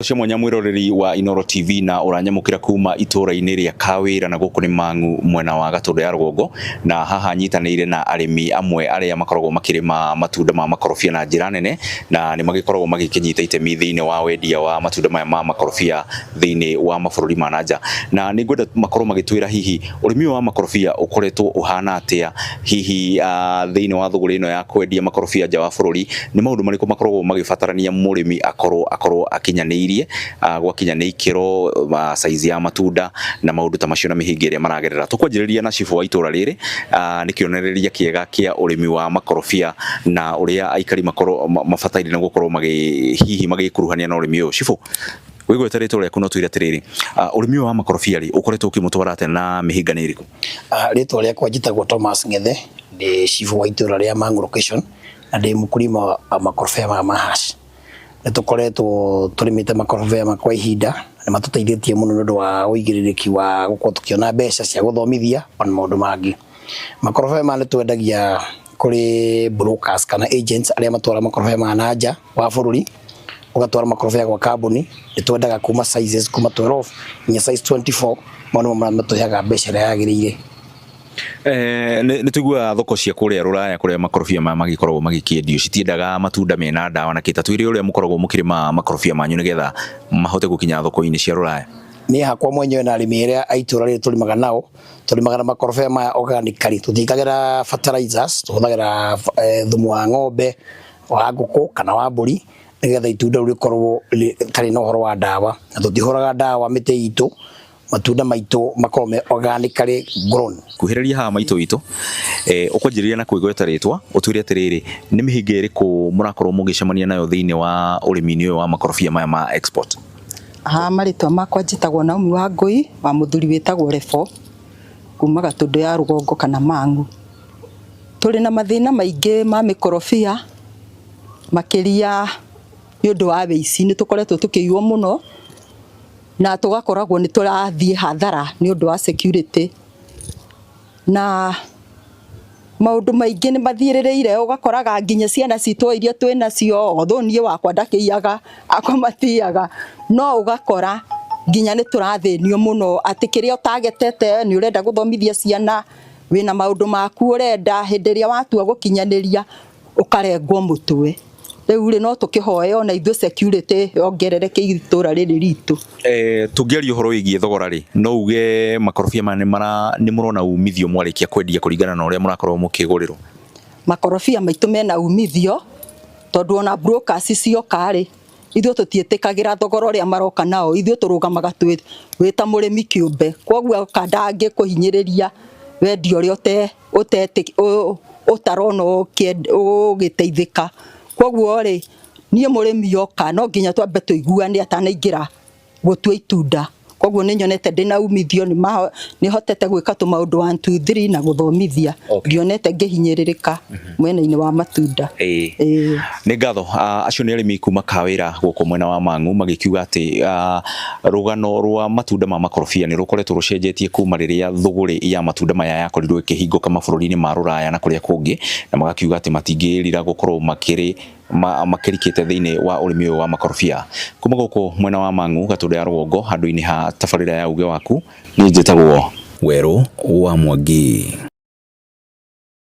Cio mwanya mwiroreri wa Inoro TV na uranyamukira kuma itura-ini ria Kawira na guku ni Mang'u mwena wa Gatundu ya Rugongo, na haha nyitanire na arimi amwe aria makoragwo makirima matunda ma makorofia na njira nene, na ni magikoragwo magikinyita itemi thiini wa wendia wa matunda maya ma makorofia thiini wa mabururi ma nanja. Na ni ngwenda makorwo magitwira hihi urimi wa makorofia ukoretwo uhana atia hihi thiini wa thuguri ino ya kwendia makorofia nja wa bururi, ni maundu mariku makoragwo magibatarania murimi akorwo akinyaniria gwakinya ni ikiro size ya matunda na maundu ta macio na mihinga iria maragerera. Tukwanjiriria na chifu wa itura riri ni kionereria kiega kia urimi wa makorofia na uria aikari mabataire na gukorwo hihi magikuruhania na urimi uyu. Chifu, wigwete ritwa riaku no twire atiriri, urimi wa makorofia ri ukoretwo ukimutwara atia na mihinga ni iriku? Ritwa riakwa njitagwo Thomas Ngethe, ndi chifu wa itura ria Mang'u location na ndi mukulima wa makorofia ma hash. Tukoretwo turimite makorofia kwa ihinda na matuteithĩtie muno nĩ ũndũ wa ũigĩrĩrĩki wa gũkorwo tukiona mbeca cia gũthomithia ona maũndũ mangĩ. Makorofia ma nĩ twendagia kũrĩ brokers kana agents arĩa matwara makorofia ma nanja wa bũrũri, ũgatwara makorofia gwa kambuni, nĩ twendaga kuma sizes kuma 12 nginya size 24, maũndũ matũheaga mbeca ĩrĩa yagĩrĩire. Ni tuigua thoko cia kuria Ruraya kuria makorofia magikoragwo magikiendio citiendaga matunda mena ndawa na kita twire uria mukoragwo mukirima makorofia manyu nigetha mahote gukinya thoko-ini cia Ruraya. Ni hakwa mwenyewe na arimi aria aitura riri tulimaga nao, tulimaga na makorofia ma organically, tutikagira fertilizers, tuhuthagira thumu wa ng'ombe wa nguku kana wa mburi nigetha itunda rikorwo tari na uhoro wa ndawa, na tutihuraga ndawa miti itu, matunda maitu makorwo organically grown. Kuhiriria ha maitu itu ukwanjiriria na kwigweta ritwa utwire atiriri ni mihinga iriku murakorwo mugicemania nayo thiini wa urimi-ini uyu wa makorofia maya ma export? Maritwa makwa njitagwo Naomi wa Ngui, wa muthuri witagwo Refo, kuma Gatundu ya Rugongo kana Mang'u. Turi na mathina maingi ma mikorofia makiria ni undu wa weici, ni tukoretwo tukiiywo muno na tugakoragwo ni turathie hathara ni undu wa security, na maundu maingi ni mathirireire, ugakoraga nginya ciana citu iria twina cio othonie wakwa ndakiyaga akwa matiyaga, no ugakora nginya ni turathinio muno ati kiria utagetete ni urenda guthomithia ciana, wina maundu maku urenda, hindi iria watua gukinyaniria ukarengwo mutwe. Riu ri no tukihoe ona ithu security yongerereke itura riri ritu. Tungiaria uhoro wigie thogora ri no uge makorofia ni murona umithio mwarikia kwendia kuringana na uria murakorwo mukigurirwo? Makorofia maitu mena umithio tondu ona brokers cioka ri ithu tutietikagira thogora uria maroka nao, ithu turugamaga wita murimi kiumbe, koguo kandange kuhinyiriria wendio ri utarona ugiteithika. Koguo ri nie murimi yoka no nginya twambe tuiguane atanaingira gutua itunda. Koguo ni nyonete ndina umithio ni hotete gwika tu maundu 1 2 3 na guthomithia, ngionete ngihinyiririka mwena-ini wa matunda. Ni ngatho acio ni arimi kuma Kawira guku mwena wa Mang'u magikiuga ati rugano rwa matunda ma makorofia ni rukoretwo rucenjetie kuma riria thuguri ya matunda maya yakorirwo ikihinguka mabururi-ini ma Ruraya na kuria kungi, na magakiuga ati matingirira gukorwo makirikite thiini wa urimi wa makorofia. Kuma guku mwena wa Mang'u Gatundu ya Rugongo, handu-ini ha tabarira ya uge waku, ni njitagwo Weru wa Mwangi.